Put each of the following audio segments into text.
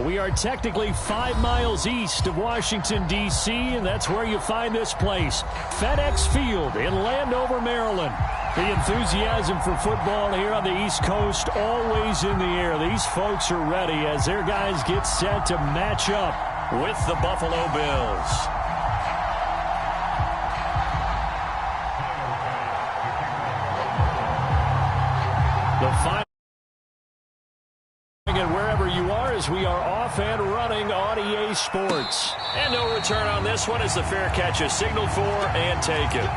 We are technically 5 miles east of Washington, D.C., and that's where you find this place, FedEx Field in Landover, Maryland. The enthusiasm for football here on the East Coast always in the air. These folks are ready as their guys get set to match up with the Buffalo Bills. The final. And wherever you are, as we are off and running on EA Sports. And no return on this one as the fair catch is signaled for and taken.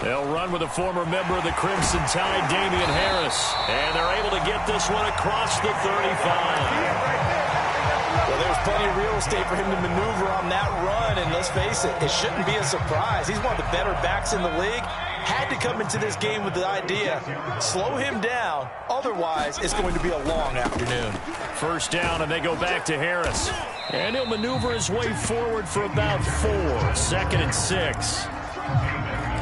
They'll run with a former member of the Crimson Tide, Damian Harris. And they're able to get this one across the 35. Well, there's plenty of real estate for him to maneuver on that run. And let's face it, it shouldn't be a surprise. He's one of the better backs in the league. Had to come into this game with the idea, slow him down. Otherwise, it's going to be a long afternoon. First down, and they go back to Harris. And he'll maneuver his way forward for about 4. 2nd and 6.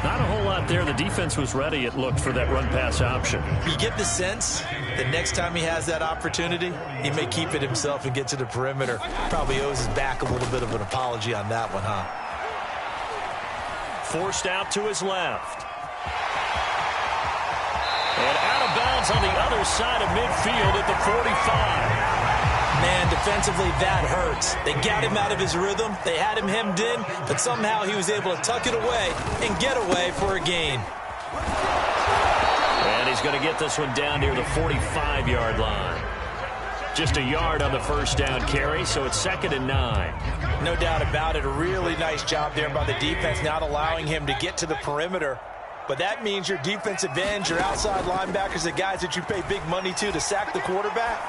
Not a whole lot there. The defense was ready, it looked, for that run-pass option. You get the sense that next time he has that opportunity, he may keep it himself and get to the perimeter. Probably owes his back a little bit of an apology on that one, huh? Forced out to his left. And out of bounds on the other side of midfield at the 45. Man, defensively, that hurts. They got him out of his rhythm. They had him hemmed in, but somehow he was able to tuck it away and get away for a gain. And he's going to get this one down near the 45-yard line. Just a yard on the first down carry, so it's 2nd and 9. No doubt about it. A really nice job there by the defense, not allowing him to get to the perimeter. But that means your defensive ends, your outside linebackers, the guys that you pay big money to sack the quarterback,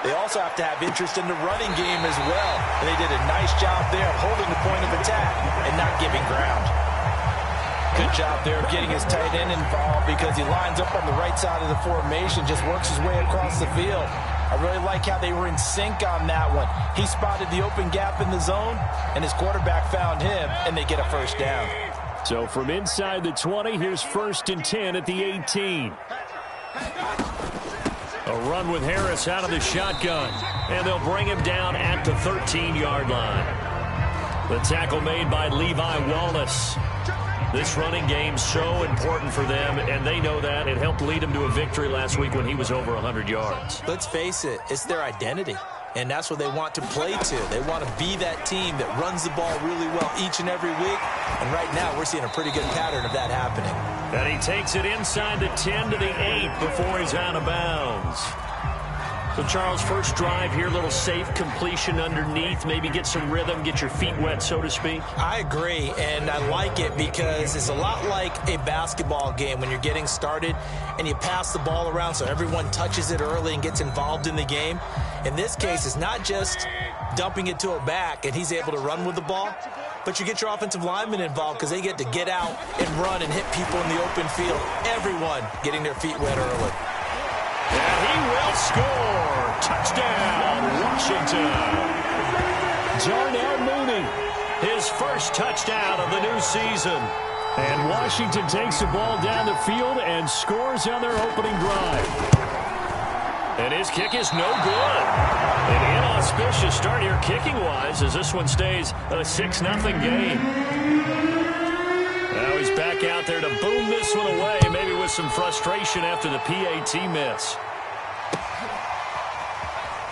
they also have to have interest in the running game as well. And they did a nice job there of holding the point of attack and not giving ground. Good job there of getting his tight end involved because he lines up on the right side of the formation, just works his way across the field. I really like how they were in sync on that one. He spotted the open gap in the zone, and his quarterback found him, and they get a first down. So from inside the 20, here's 1st and 10 at the 18. A run with Harris out of the shotgun. And they'll bring him down at the 13-yard line. The tackle made by Levi Wallace. This running game so important for them, and they know that. It helped lead them to a victory last week when he was over 100 yards. Let's face it, it's their identity. And that's what they want to play to. They want to be that team that runs the ball really well each and every week. And right now, we're seeing a pretty good pattern of that happening. And he takes it inside the 10 to the 8 before he's out of bounds. So, Charles, first drive here, little safe completion underneath. Maybe get some rhythm, get your feet wet, so to speak. I agree, and I like it because it's a lot like a basketball game when you're getting started and you pass the ball around so everyone touches it early and gets involved in the game. In this case, it's not just dumping it to a back and he's able to run with the ball, but you get your offensive linemen involved because they get to get out and run and hit people in the open field. Everyone getting their feet wet early. And he will score. Touchdown, Washington. Darnell Mooney, his first touchdown of the new season. And Washington takes the ball down the field and scores on their opening drive. And his kick is no good. An inauspicious start here kicking-wise as this one stays a 6-0 game. Now he's back out there to boom this one away, maybe with some frustration after the PAT miss.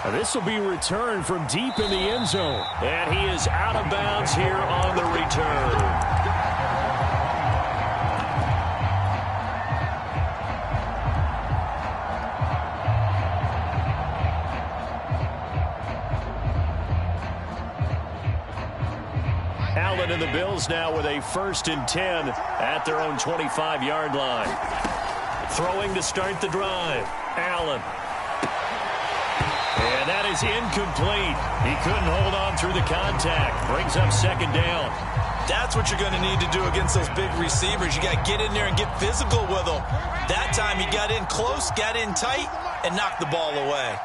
Now this will be returned from deep in the end zone. And he is out of bounds here on the return. Allen and the Bills now with a 1st and 10 at their own 25-yard line. Throwing to start the drive. Allen. And that is incomplete. He couldn't hold on through the contact. Brings up second down. That's what you're going to need to do against those big receivers. You got to get in there and get physical with them. That time he got in close, got in tight, and knocked the ball away.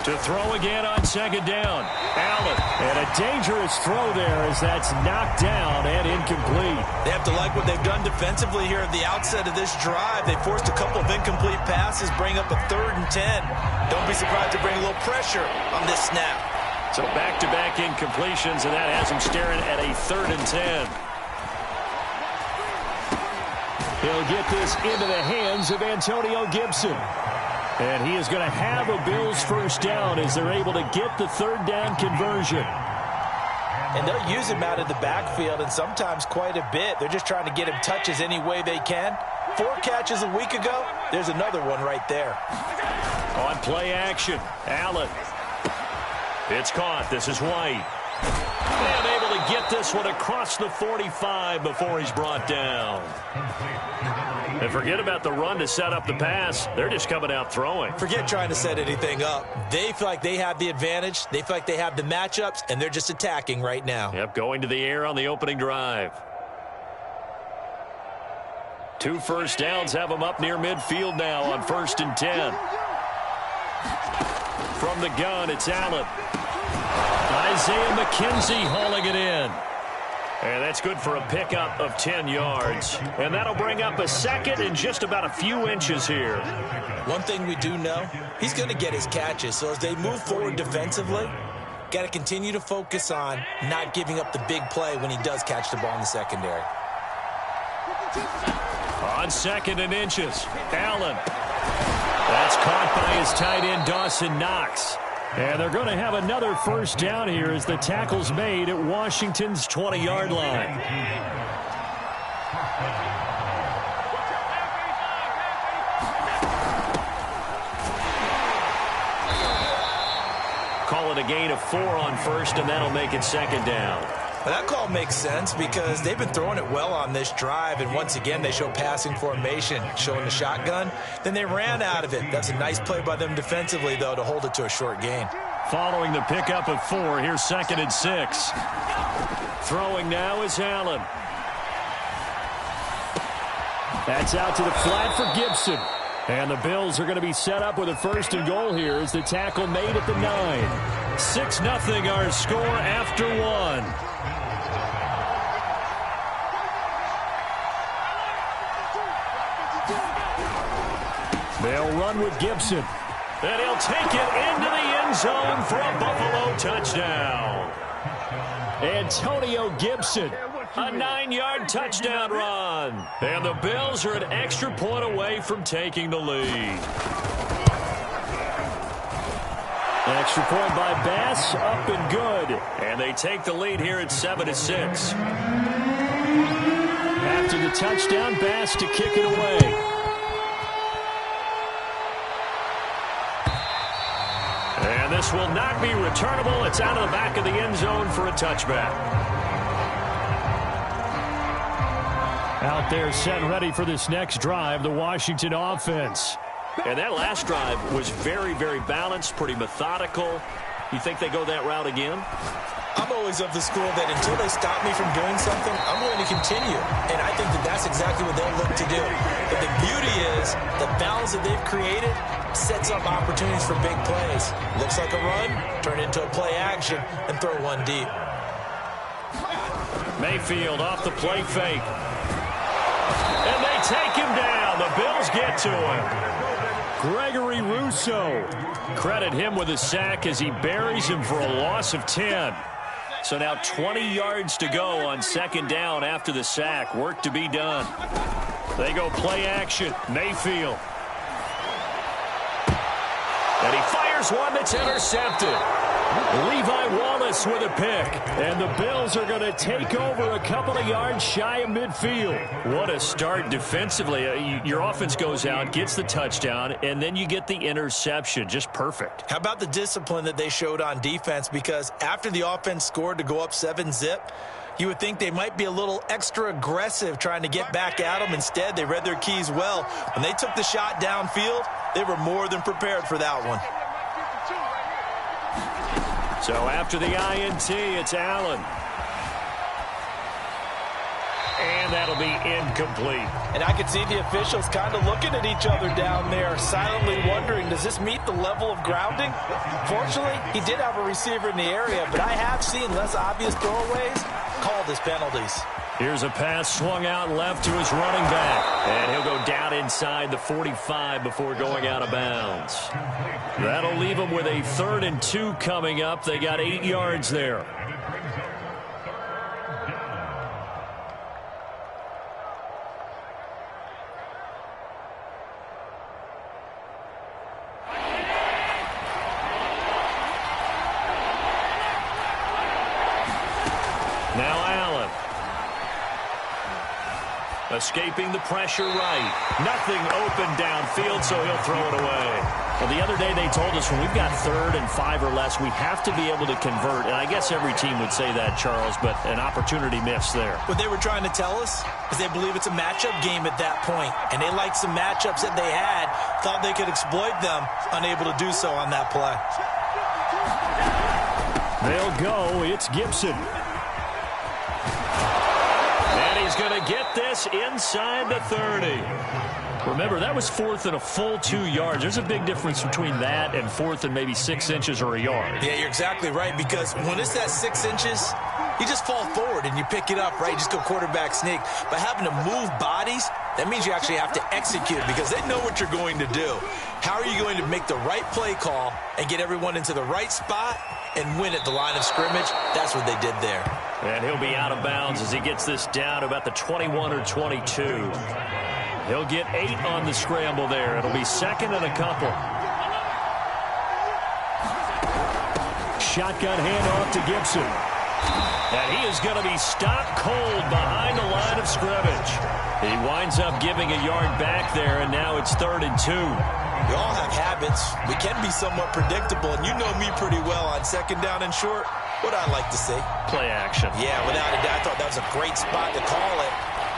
To throw again on second down. Allen. And a dangerous throw there as that's knocked down and incomplete. They have to like what they've done defensively here at the outset of this drive. They forced a couple of incomplete passes, bring up a 3rd and 10. Don't be surprised to bring a little pressure on this snap. So back-to-back incompletions, and that has him staring at a 3rd and 10. He'll get this into the hands of Antonio Gibson. And he is going to have a Bills first down as they're able to get the 3rd down conversion. And they'll use him out of the backfield, and sometimes quite a bit. They're just trying to get him touches any way they can. 4 catches a week ago. There's another one right there. On play action, Allen. It's caught. This is White. And able to get this one across the 45 before he's brought down. And forget about the run to set up the pass. They're just coming out throwing. Forget trying to set anything up. They feel like they have the advantage. They feel like they have the matchups, and they're just attacking right now. Yep, going to the air on the opening drive. 2 first downs have them up near midfield now on 1st and 10. From the gun, it's Allen. Isaiah McKenzie hauling it in. And that's good for a pickup of 10 yards. And that'll bring up a 2nd and just about a few inches here. One thing we do know, he's going to get his catches. So as they move forward defensively, got to continue to focus on not giving up the big play when he does catch the ball in the secondary. On 2nd and inches, Allen. That's caught by his tight end, Dawson Knox. And they're going to have another first down here as the tackle's made at Washington's 20-yard line. Call it a gain of 4 on 1st, and that'll make it 2nd down. Well, that call makes sense because they've been throwing it well on this drive, and once again they show passing formation, showing the shotgun. Then they ran out of it. That's a nice play by them defensively, though, to hold it to a short gain. Following the pickup of 4, here's 2nd and 6. Throwing now is Allen. That's out to the flat for Gibson. And the Bills are going to be set up with a 1st and goal here as the tackle made at the 9. 6-0 our score after 1. They'll run with Gibson. And he'll take it into the end zone for a Buffalo touchdown. Antonio Gibson, a 9-yard touchdown run. And the Bills are an extra point away from taking the lead. Extra point by Bass, up and good. And they take the lead here at 7-6. After the touchdown, Bass to kick it away. And this will not be returnable. It's out of the back of the end zone for a touchback. Out there set ready for this next drive, the Washington offense. And that last drive was very, very balanced, pretty methodical. You think they go that route again? I'm always of the school that until they stop me from doing something, I'm going to continue. And I think that that's exactly what they'll look to do. But the beauty is the balance that they've created sets up opportunities for big plays. Looks like a run, turn into a play action, and throw one deep. Mayfield off the play fake. And they take him down. The Bills get to him. Gregory Rousseau. Credit him with a sack as he buries him for a loss of 10. So now 20 yards to go on 2nd down after the sack. Work to be done. They go play action. Mayfield. And he fires one that's intercepted. Levi Wallace with a pick. And the Bills are going to take over a couple of yards shy of midfield. What a start defensively. Your offense goes out, gets the touchdown, and then you get the interception. Just perfect. How about the discipline that they showed on defense? Because after the offense scored to go up 7-zip, you would think they might be a little extra aggressive trying to get back at them. Instead, they read their keys well. When they took the shot downfield, they were more than prepared for that one. So after the INT, it's Allen. And that'll be incomplete. And I could see the officials kind of looking at each other down there, silently wondering, does this meet the level of grounding? Fortunately, he did have a receiver in the area, but I have seen less obvious throwaways called as penalties. Here's a pass swung out left to his running back. And he'll go down inside the 45 before going out of bounds. That'll leave him with a 3rd and 2 coming up. They got 8 yards there. Now Allen. Escaping the pressure right. Nothing open downfield, so he'll throw it away. Well, the other day they told us when we've got 3rd and 5 or less, we have to be able to convert. And I guess every team would say that, Charles, but an opportunity missed there. What they were trying to tell us is they believe it's a matchup game at that point. And they liked some matchups that they had, thought they could exploit them, unable to do so on that play. They'll go. It's Gibson. He's going to get this inside the 30. Remember, that was 4th and a full 2 yards. There's a big difference between that and 4th and maybe 6 inches or a yard. Yeah, you're exactly right, because when it's that 6 inches, you just fall forward and you pick it up, right? You just go quarterback sneak. But having to move bodies, that means you actually have to execute because they know what you're going to do. How are you going to make the right play call and get everyone into the right spot and win at the line of scrimmage? That's what they did there. And he'll be out of bounds as he gets this down to about the 21 or 22. He'll get 8 on the scramble there. It'll be 2nd and a couple. Shotgun handoff to Gibson. And he is going to be stopped cold behind the line of scrimmage. He winds up giving a yard back there, and now it's 3rd and 2. We all have habits. We can be somewhat predictable, and you know me pretty well on 2nd down and short. What I'd like to see. Play action. Yeah, without a doubt, I thought that was a great spot to call it.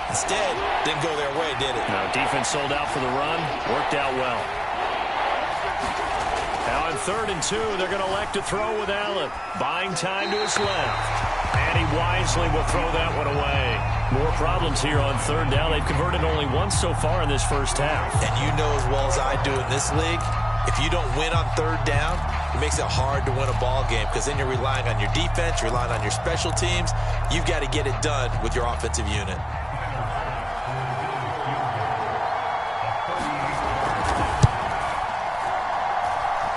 Instead, didn't go their way, did it? No, defense sold out for the run. Worked out well. Now on 3rd and 2, they're going to elect to throw with Allen. Buying time to his left. And he wisely will throw that one away. More problems here on 3rd down. They've converted only once so far in this first half. And you know as well as I do in this league, if you don't win on 3rd down, it makes it hard to win a ball game because then you're relying on your defense, you're relying on your special teams. You've got to get it done with your offensive unit.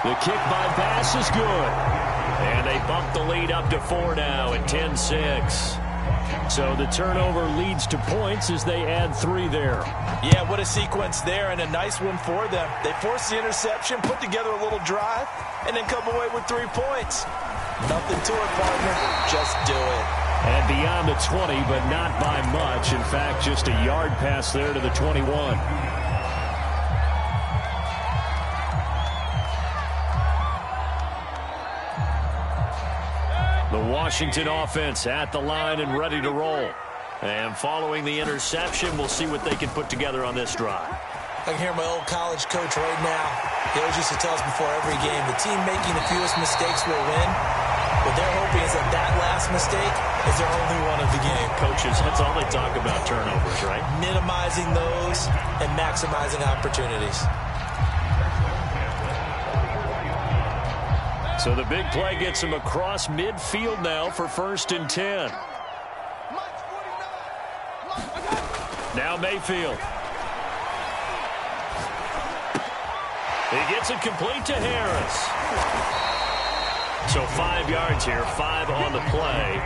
The kick by Bass is good. And they bump the lead up to 4 now at 10-6. So the turnover leads to points as they add 3 there. Yeah, what a sequence there, and a nice one for them. They forced the interception, put together a little drive, and then come away with 3 points. Nothing to it, partner. Just do it. And beyond the 20, but not by much. In fact, just a yard pass there to the 21. The Washington offense at the line and ready to roll. And following the interception, we'll see what they can put together on this drive. I can hear my old college coach right now. He always used to tell us before every game, the team making the fewest mistakes will win. What they're hoping is that that last mistake is their only one of the game. Coaches, that's all they talk about, turnovers, right? Minimizing those and maximizing opportunities. So the big play gets him across midfield now for 1st and 10. Now Mayfield. He gets it complete to Harris. So 5 yards here, 5 on the play.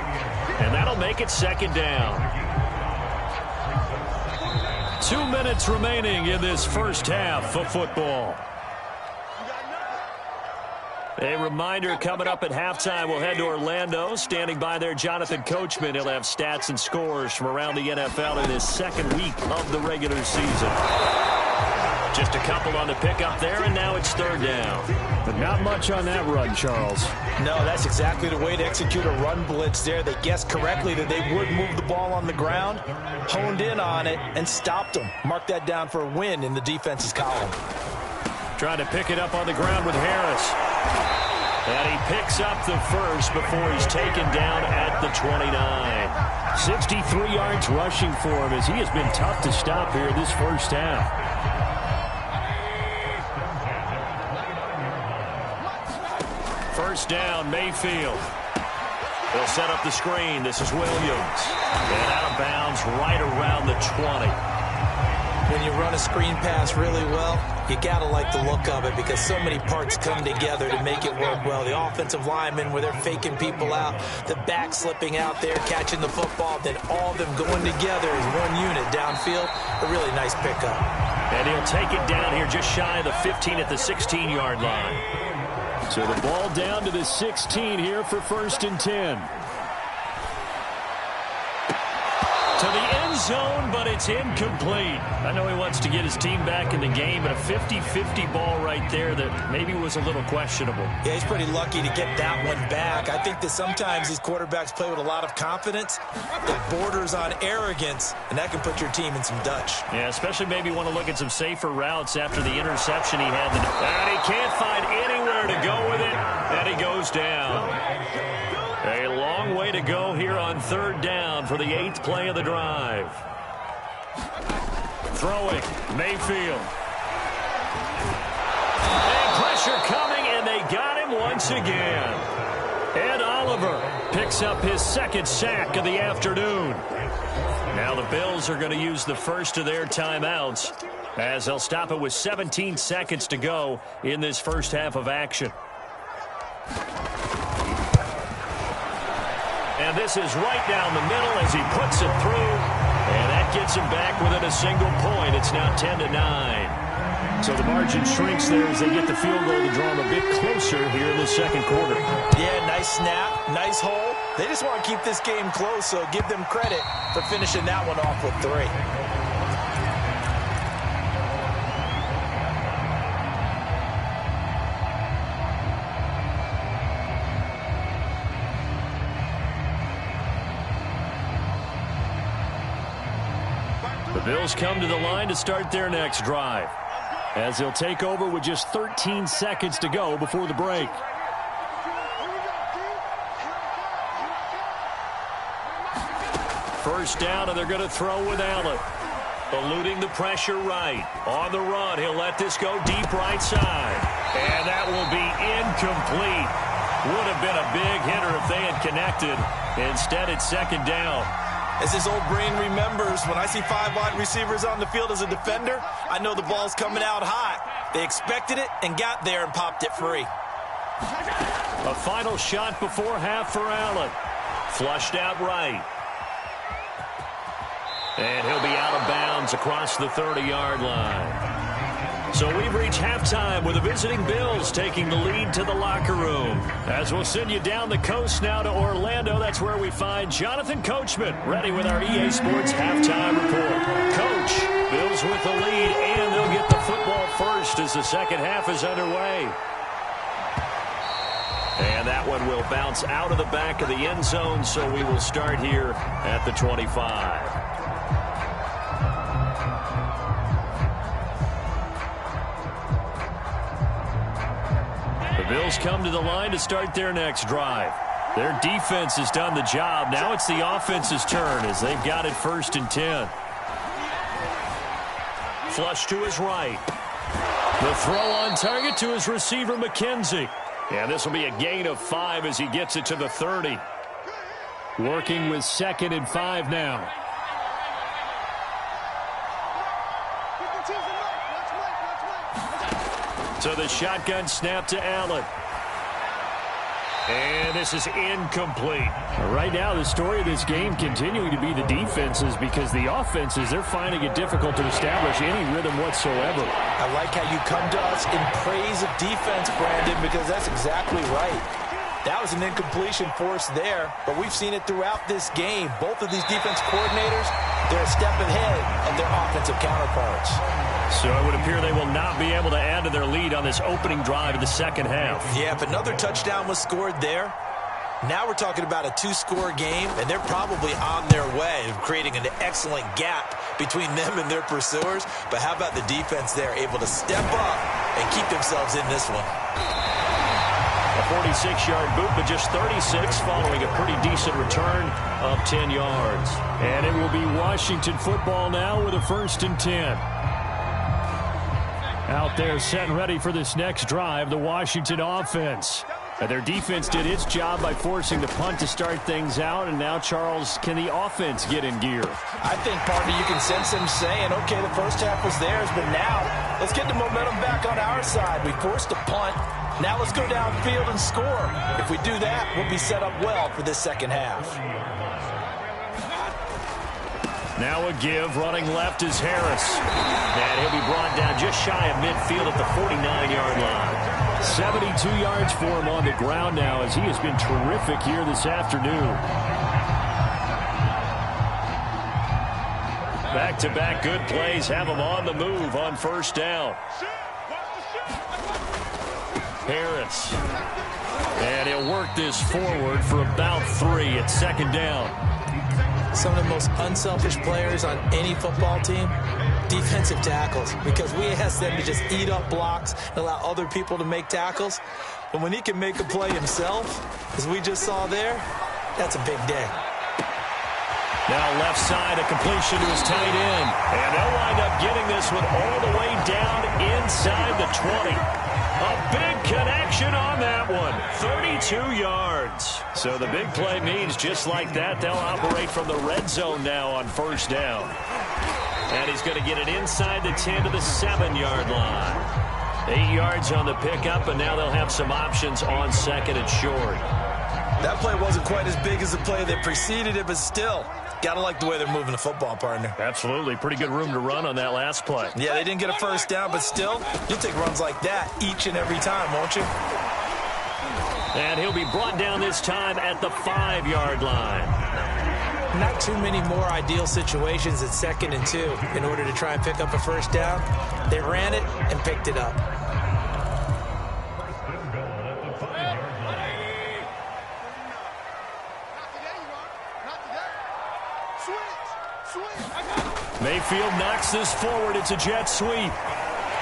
And that'll make it 2nd down. 2 minutes remaining in this first half of football. A reminder coming up at halftime, we'll head to Orlando. Standing by there, Jonathan Coachman. He'll have stats and scores from around the NFL in his second week of the regular season. Just a couple on the pickup there, and now it's third down. But not much on that run, Charles. No, that's exactly the way to execute a run blitz there. They guessed correctly that they would move the ball on the ground, honed in on it, and stopped them. Mark that down for a win in the defense's column. Trying to pick it up on the ground with Harris. And he picks up the first before he's taken down at the 29. 63 yards rushing for him as he has been tough to stop here this first half. First down, Mayfield. They'll set up the screen. This is Williams. And out of bounds right around the 20. When you run a screen pass really well, you got to like the look of it because so many parts come together to make it work well. The offensive linemen where they're faking people out, the back slipping out there, catching the football, then all of them going together as one unit downfield. A really nice pickup. And he'll take it down here just shy of the 15 at the 16-yard line. So the ball down to the 16 here for 1st and 10. To the end zone, but it's incomplete. I know he wants to get his team back in the game, but a 50-50 ball right there that maybe was a little questionable. Yeah, he's pretty lucky to get that one back. I think that sometimes these quarterbacks play with a lot of confidence that borders on arrogance, and that can put your team in some Dutch. Yeah, especially maybe want to look at some safer routes after the interception he had. And he can't find anywhere to go with it, and he goes down. A long way to go here on third down for the 8th play of the drive. Throwing, Mayfield. And pressure coming, and they got him once again. Ed Oliver picks up his 2nd sack of the afternoon. Now the Bills are going to use the first of their timeouts as they'll stop it with 17 seconds to go in this first half of action. And this is right down the middle as he puts it through. And that gets him back within a single point. It's now 10-9. So the margin shrinks there as they get the field goal to draw them a bit closer here in the second quarter. Yeah, nice snap, nice hole. They just want to keep this game close, so give them credit for finishing that one off with 3. The Bills come to the line to start their next drive, as they'll take over with just 13 seconds to go before the break. First down, and they're going to throw with Allen. Eluding the pressure right. On the run, he'll let this go deep right side. And that will be incomplete. Would have been a big hitter if they had connected. Instead, it's second down. As his old brain remembers, when I see 5 wide receivers on the field as a defender, I know the ball's coming out hot. They expected it and got there and popped it free. A final shot before half for Allen. Flushed out right. And he'll be out of bounds across the 30-yard line. So we've reached halftime with the visiting Bills taking the lead to the locker room. As we'll send you down the coast now to Orlando, that's where we find Jonathan Coachman ready with our EA Sports halftime report. Coach, Bills with the lead, and they'll get the football first as the second half is underway. And that one will bounce out of the back of the end zone, so we will start here at the 25. The Bills come to the line to start their next drive. Their defense has done the job. Now it's the offense's turn as they've got it 1st and 10. Flush to his right. The throw on target to his receiver, McKenzie. And this will be a gain of 5 as he gets it to the 30. Working with 2nd and 5 now. So the shotgun snap to Allen. And this is incomplete. Right now, the story of this game continuing to be the defenses, because the offenses, they're finding it difficult to establish any rhythm whatsoever. I like how you come to us in praise of defense, Brandon, because that's exactly right. That was an incompletion force there, but we've seen it throughout this game. Both of these defense coordinators, they're a step ahead of their offensive counterparts. So it would appear they will not be able to add to their lead on this opening drive of the second half. Yeah, if another touchdown was scored there, now we're talking about a two-score game, and they're probably on their way of creating an excellent gap between them and their pursuers. But how about the defense there, able to step up and keep themselves in this one? A 46-yard boot, but just 36 following a pretty decent return of 10 yards. And it will be Washington football now with a 1st and 10. Out there set and ready for this next drive, the Washington offense. Their defense did its job by forcing the punt to start things out, and now, Charles, can the offense get in gear? I think, partner, you can sense them saying, okay, the first half was theirs, but now let's get the momentum back on our side. We forced a punt. Now let's go downfield and score. If we do that, we'll be set up well for this second half. Now a give, running left is Harris. And he'll be brought down just shy of midfield at the 49-yard line. 72 yards for him on the ground now, as he has been terrific here this afternoon. Back-to-back good plays have him on the move on 1st down. Harris. And he'll work this forward for about 3 at 2nd down. Some of the most unselfish players on any football team, defensive tackles, because we ask them to just eat up blocks and allow other people to make tackles. But when he can make a play himself, as we just saw there, that's a big day. Now left side, a completion to his tight end. And they'll wind up getting this one all the way down inside the 20. A big connection on that one. 32 yards. So the big play means just like that, they'll operate from the red zone now on 1st down. And he's going to get it inside the 10 to the 7-yard line. 8 yards on the pickup, and now they'll have some options on 2nd and short. That play wasn't quite as big as the play that preceded it, but still, gotta like the way they're moving the football, partner. Absolutely. Pretty good room to run on that last play. Yeah, they didn't get a 1st down, but still, you'll take runs like that each and every time, won't you? And he'll be brought down this time at the 5-yard line. Not too many more ideal situations at 2nd and 2 in order to try and pick up a 1st down. They ran it and picked it up. Mayfield knocks this forward. It's a jet sweep.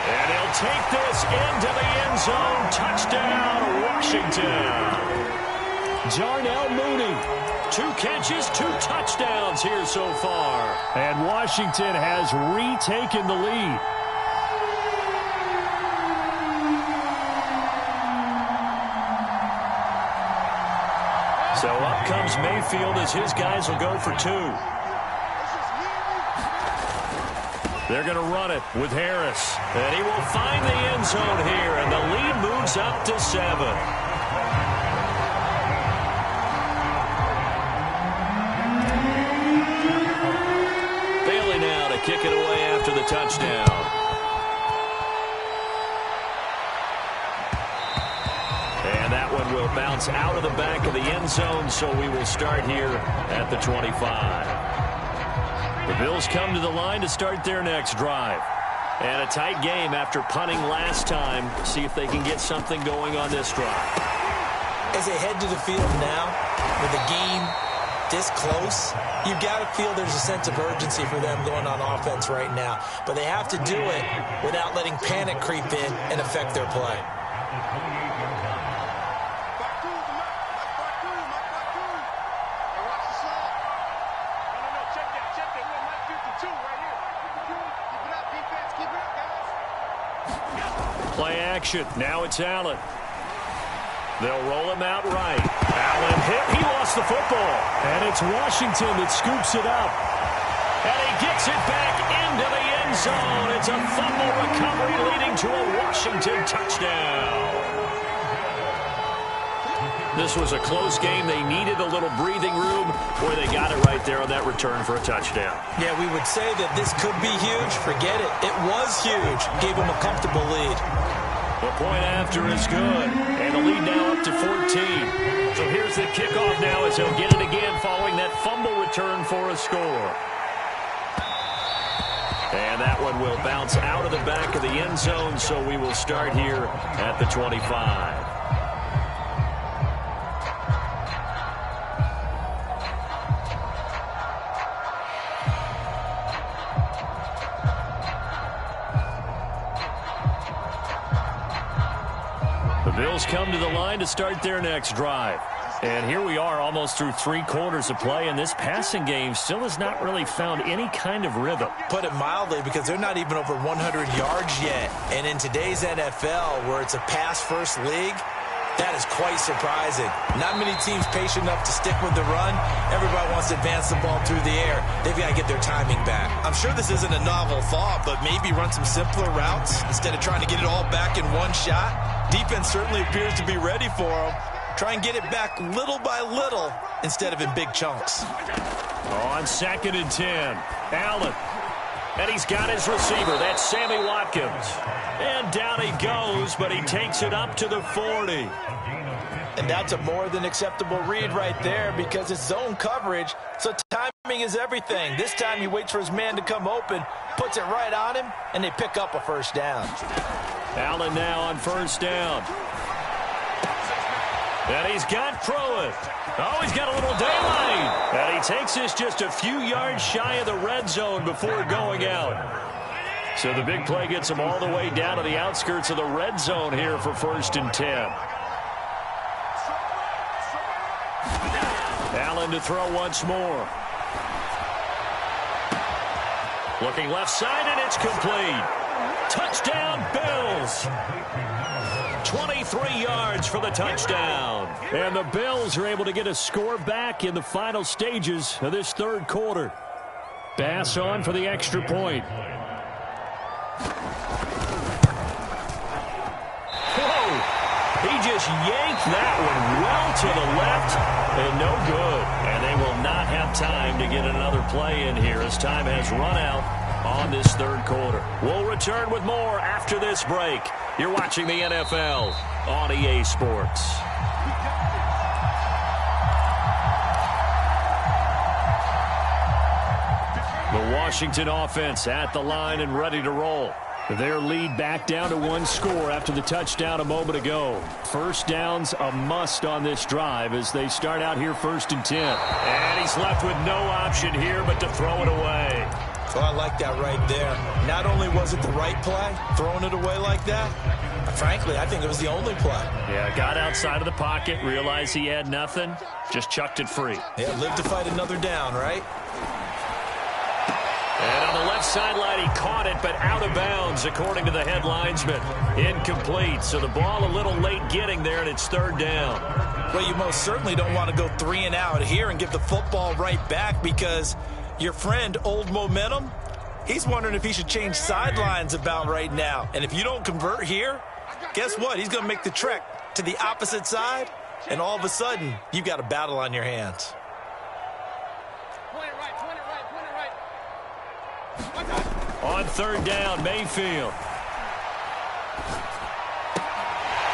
And he'll take this into the end zone. Touchdown, Washington. Darnell Mooney. 2 catches, 2 touchdowns here so far. And Washington has retaken the lead. So up comes Mayfield as his guys will go for 2. They're going to run it with Harris. And he will find the end zone here, and the lead moves up to 7. Bailey now to kick it away after the touchdown. And that one will bounce out of the back of the end zone, so we will start here at the 25. The Bills come to the line to start their next drive. And a tight game after punting last time. See if they can get something going on this drive. As they head to the field now, with the game this close, you've got to feel there's a sense of urgency for them going on offense right now. But they have to do it without letting panic creep in and affect their play. Play action. Now it's Allen. They'll roll him out right. Allen hit. He lost the football. And it's Washington that scoops it up. And he gets it back into the end zone. It's a fumble recovery leading to a Washington touchdown. This was a close game. They needed a little breathing room, where they got it right there on that return for a touchdown. Yeah, we would say that this could be huge. Forget it. It was huge. Gave them a comfortable lead. The point after is good, and the lead now up to 14. So here's the kickoff now as he'll get it again following that fumble return for a score. And that one will bounce out of the back of the end zone, so we will start here at the 25. The Bills come to the line to start their next drive. And here we are almost through 3 quarters of play, and this passing game still has not really found any kind of rhythm. Put it mildly, because they're not even over 100 yards yet. And in today's NFL, where it's a pass-first league, that is quite surprising. Not many teams patient enough to stick with the run. Everybody wants to advance the ball through the air. They've got to get their timing back. I'm sure this isn't a novel thought, but maybe run some simpler routes instead of trying to get it all back in one shot. Defense certainly appears to be ready for them. Try and get it back little by little instead of in big chunks. On 2nd and 10, Allen. And he's got his receiver. That's Sammy Watkins. And down he goes, but he takes it up to the 40. And that's a more than acceptable read right there, because it's zone coverage, so timing is everything. This time he waits for his man to come open, puts it right on him, and they pick up a first down. Allen now on 1st down. And he's got Pruitt. Oh, he's got a little daylight. And he takes this just a few yards shy of the red zone before going out. So the big play gets him all the way down to the outskirts of the red zone here for 1st and 10. Allen to throw once more. Looking left side, and it's complete. Touchdown, Bills. 23 yards for the touchdown. And the Bills are able to get a score back in the final stages of this 3rd quarter. Pass on for the extra point. Whoa! He just yanked that one well to the left, and no good. And they will not have time to get another play in here as time has run out on this 3rd quarter. We'll return with more after this break. You're watching the NFL on EA Sports. The Washington offense at the line and ready to roll. Their lead back down to 1 score after the touchdown a moment ago. First down's a must on this drive as they start out here 1st and 10. And he's left with no option here but to throw it away. So I like that right there. Not only was it the right play, throwing it away like that, frankly, I think it was the only play. Yeah, got outside of the pocket, realized he had nothing, just chucked it free. Yeah, live to fight another down, right? And on the left sideline, he caught it, but out of bounds, according to the head linesman. Incomplete, so the ball a little late getting there, and it's 3rd down. Well, you most certainly don't want to go 3 and out here and give the football right back, because your friend, Old Momentum, he's wondering if he should change sidelines about right now. And if you don't convert here, guess what? He's going to make the trek to the opposite side, and all of a sudden, you've got a battle on your hands. On 3rd down, Mayfield.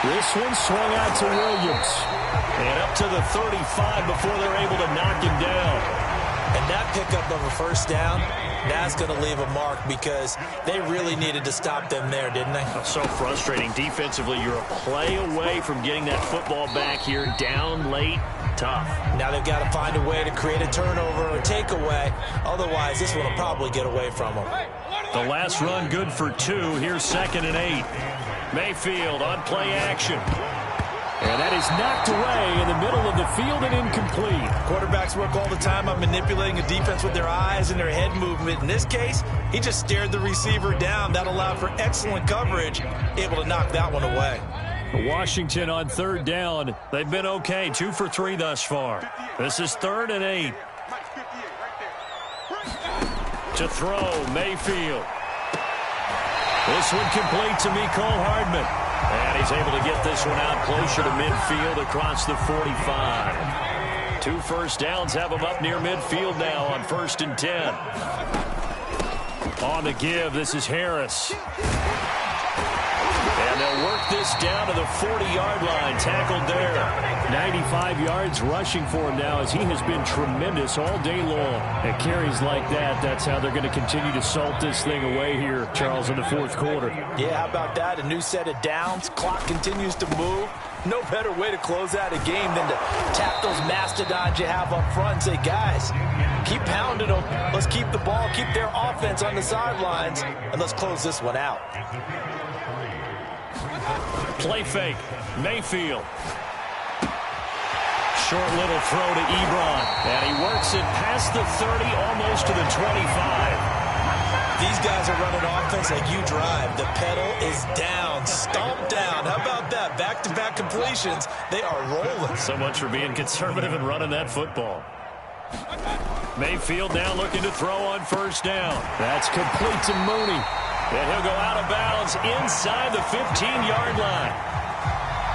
This one swung out to Williams. And up to the 35 before they're able to knock him down. And that pickup of a first down, that's going to leave a mark, because they really needed to stop them there, didn't they? That's so frustrating. Defensively, you're a play away from getting that football back here. Down late, tough. Now they've got to find a way to create a turnover or a takeaway. Otherwise, this one will probably get away from them. The last run good for 2. Here's 2nd and 8. Mayfield on play action. And that is knocked away in the middle of the field and incomplete. Quarterbacks work all the time on manipulating a defense with their eyes and their head movement. In this case, he just stared the receiver down. That allowed for excellent coverage, able to knock that one away. Washington on 3rd down. They've been okay, 2 for 3 thus far. This is 3rd and 8. To throw, Mayfield. This one complete to Mecole Hardman. And he's able to get this one out closer to midfield across the 45. 2 first downs have him up near midfield now on 1st and 10. On the give, this is Harris. And they'll work this down to the 40-yard line, tackled there. 95 yards rushing for him now as he has been tremendous all day long. At carries like that, that's how they're going to continue to salt this thing away here, Charles, in the 4th quarter. Yeah, how about that? A new set of downs. Clock continues to move. No better way to close out a game than to tap those mastodons you have up front and say, guys, keep pounding them. Let's keep the ball, keep their offense on the sidelines, and let's close this one out. Play fake. Mayfield. Short little throw to Ebron. And he works it past the 30, almost to the 25. These guys are running offense like you drive. The pedal is down, stomped down. How about that? Back-to-back completions. They are rolling. So much for being conservative and running that football. Mayfield now looking to throw on 1st down. That's complete to Mooney. And he'll go out of bounds inside the 15-yard line.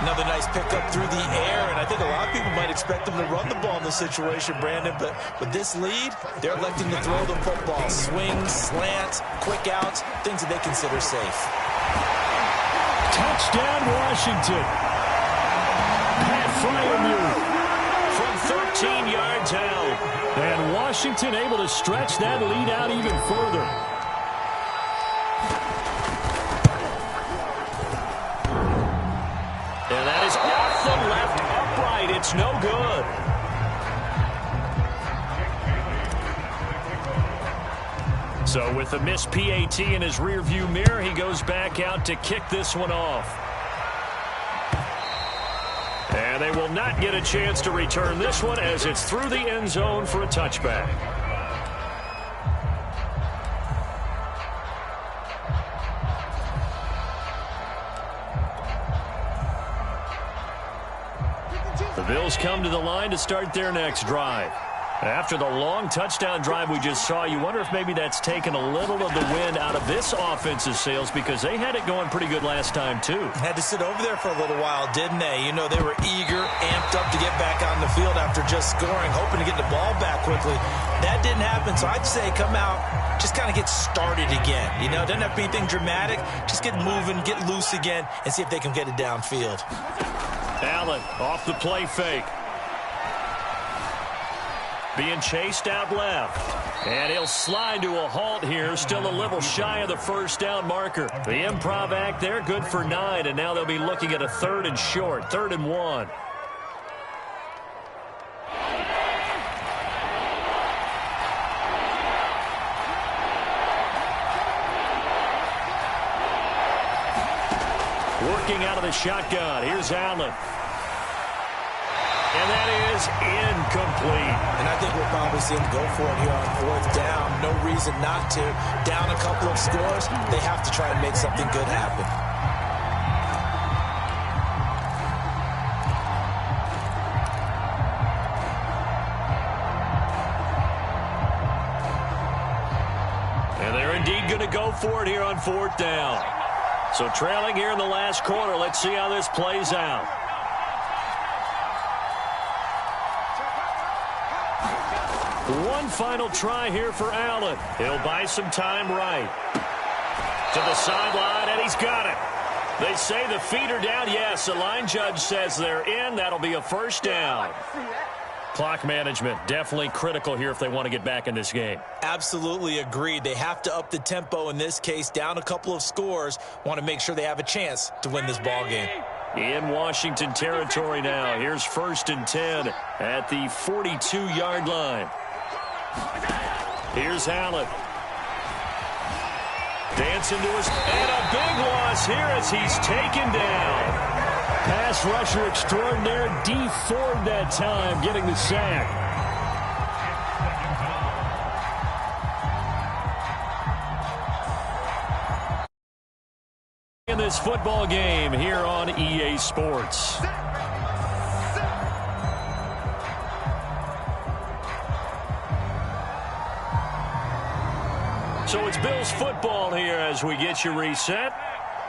Another nice pickup through the air, and I think a lot of people might expect them to run the ball in this situation, Brandon, but with this lead, they're electing to throw the football. Swings, slants, quick outs, things that they consider safe. Touchdown, Washington. Pat Fryermuth from 13 yards out. And Washington able to stretch that lead out even further. And that is off the left upright. It's no good. So with the missed PAT in his rearview mirror, he goes back out to kick this one off. And they will not get a chance to return this one as it's through the end zone for a touchback. The Bills come to the line to start their next drive. After the long touchdown drive we just saw, you wonder if maybe that's taken a little of the wind out of this offense's sails because they had it going pretty good last time, too. Had to sit over there for a little while, didn't they? You know, they were eager, amped up to get back on the field after just scoring, hoping to get the ball back quickly. That didn't happen, so I'd say come out, just kind of get started again. You know, it doesn't have to be anything dramatic. Just get moving, get loose again, and see if they can get it downfield. Allen off the play fake. Being chased out left. And he'll slide to a halt here. Still a little shy of the 1st down marker. The improv act there, good for 9. And now they'll be looking at a 3rd and short. 3rd and 1. Working out of the shotgun. Here's Allen. And that is incomplete. And I think we'll probably see him go for it here on 4th down. No reason not to. Down a couple of scores, they have to try and make something good happen. And they're indeed going to go for it here on 4th down. So trailing here in the last quarter, let's see how this plays out. One final try here for Allen. He'll buy some time right. To the sideline, and he's got it. They say the feet are down. Yes, the line judge says they're in. That'll be a 1st down. Clock management, definitely critical here if they want to get back in this game. Absolutely agreed. They have to up the tempo in this case. Down a couple of scores. Want to make sure they have a chance to win this ball game. In Washington territory now. Here's 1st and 10 at the 42-yard line. Here's Allen. Dancing to his... And a big loss here as he's taken down. Pass rusher extraordinaire. D Ford that time getting the sack. In this football game here on EA Sports. So it's Bills football here as we get you reset.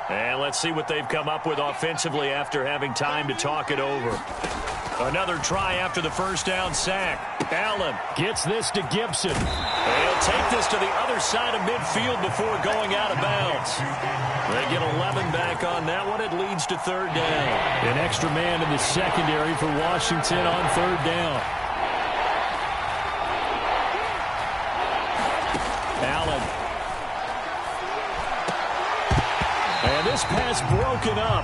And let's see what they've come up with offensively after having time to talk it over. Another try after the first down sack. Allen gets this to Gibson. He'll take this to the other side of midfield before going out of bounds. They get 11 back on that one. It leads to third down. An extra man in the secondary for Washington on third down. Allen. And this pass broken up.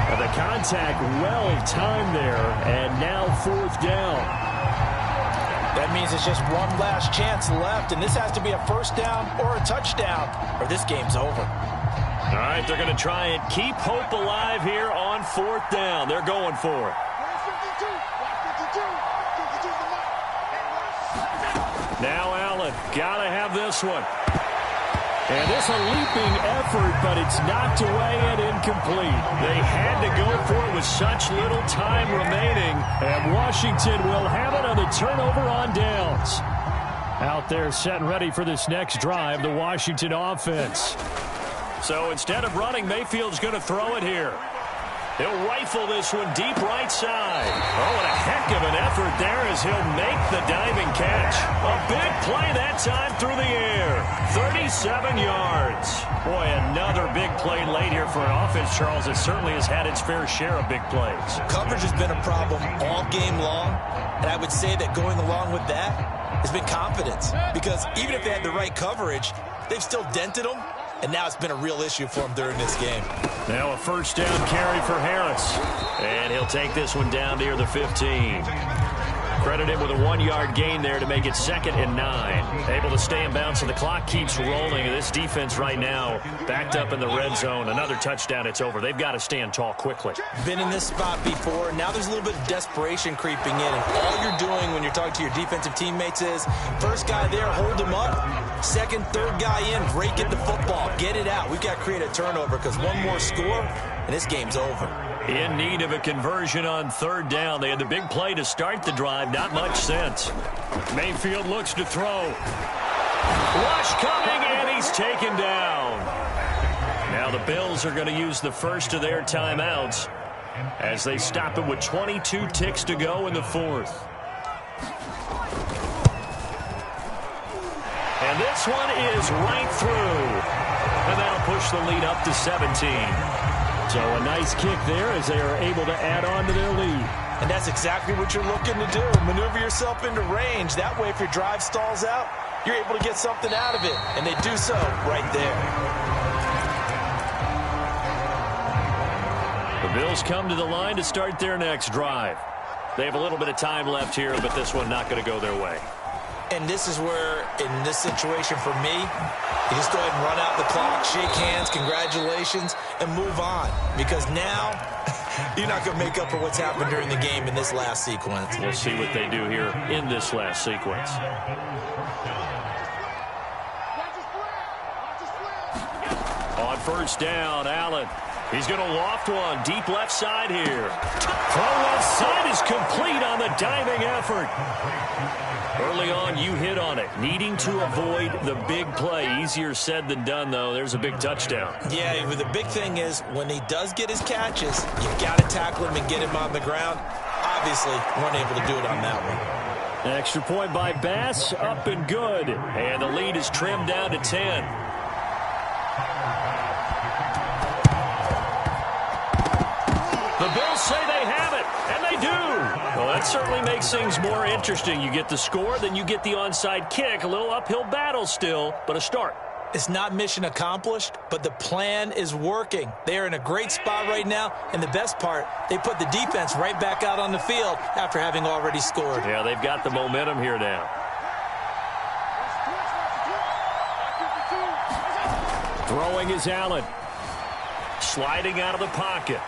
And the contact well timed there, and now fourth down. That means it's just one last chance left, and this has to be a first down or a touchdown, or this game's over. All right, they're going to try and keep hope alive here on fourth down. They're going for it. Now Allen, got to have this one. And this a leaping effort, but it's knocked away and incomplete. They had to go for it with such little time remaining, and Washington will have it on the turnover on downs. Out there set and ready for this next drive, the Washington offense. So instead of running, Mayfield's going to throw it here. He'll rifle this one deep right side. Oh, and a heck of an effort there as he'll make the diving catch. A big play that time through the air. 37 yards. Boy, another big play late here for an offense, Charles, that certainly has had its fair share of big plays. Coverage has been a problem all game long, and I would say that going along with that has been confidence. Because even if they had the right coverage, they've still dented them. And now it's been a real issue for him during this game. Now a first down carry for Harris. And he'll take this one down near the 15. Credit him with a 1-yard gain there to make it 2nd and 9. Able to stay in bounds, and the clock keeps rolling. And this defense right now backed up in the red zone. Another touchdown, it's over. They've got to stand tall quickly. Been in this spot before. Now there's a little bit of desperation creeping in. And all you're doing when you're talking to your defensive teammates is, first guy there, hold him up. Second, third guy in, break it the football. Get it out. We've got to create a turnover because one more score, and this game's over. In need of a conversion on third down. They had the big play to start the drive. Not much sense. Mayfield looks to throw. Rush coming, and he's taken down. Now the Bills are going to use the first of their timeouts as they stop it with 22 ticks to go in the fourth. And this one is right through. And that'll push the lead up to 17. So a nice kick there as they are able to add on to their lead. And that's exactly what you're looking to do. Maneuver yourself into range. That way, if your drive stalls out, you're able to get something out of it. And they do so right there. The Bills come to the line to start their next drive. They have a little bit of time left here, but this one not going to go their way. And this is where, in this situation for me, you just go ahead and run out the clock, shake hands, congratulations, and move on. Because now, you're not going to make up for what's happened during the game in this last sequence. We'll see what they do here in this last sequence. On first down, Allen. He's going to loft one deep left side here. Throw left side is complete on the diving effort. Early on, you hit on it. Needing to avoid the big play. Easier said than done, though. There's a big touchdown. Yeah, but the big thing is when he does get his catches, you've got to tackle him and get him on the ground. Obviously, weren't able to do it on that one. An extra point by Bass, up and good. And the lead is trimmed down to 10. The Bills say they have it, and they do. Well, that certainly makes things more interesting. You get the score, then you get the onside kick. A little uphill battle still, but a start. It's not mission accomplished, but the plan is working. They are in a great spot right now, and the best part, they put the defense right back out on the field after having already scored. Yeah, they've got the momentum here now. Throwing is Allen. Sliding out of the pocket.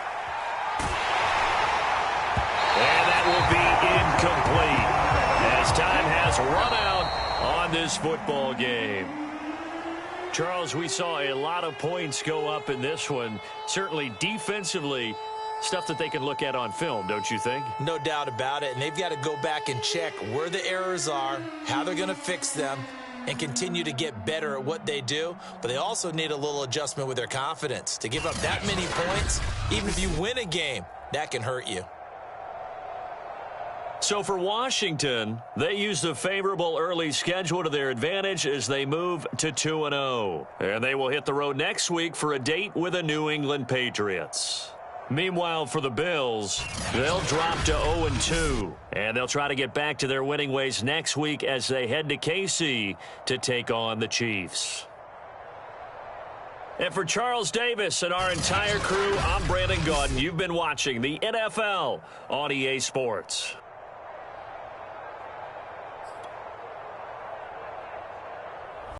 And that will be incomplete as time has run out on this football game. Charles, we saw a lot of points go up in this one. Certainly defensively, stuff that they can look at on film, don't you think? No doubt about it. And they've got to go back and check where the errors are, how they're going to fix them, and continue to get better at what they do, but they also need a little adjustment with their confidence. To give up that many points, even if you win a game, that can hurt you. So for Washington, they use the favorable early schedule to their advantage as they move to 2-0. And they will hit the road next week for a date with the New England Patriots. Meanwhile, for the Bills, they'll drop to 0-2. And they'll try to get back to their winning ways next week as they head to KC to take on the Chiefs. And for Charles Davis and our entire crew, I'm Brandon Gaudin. You've been watching the NFL on EA Sports.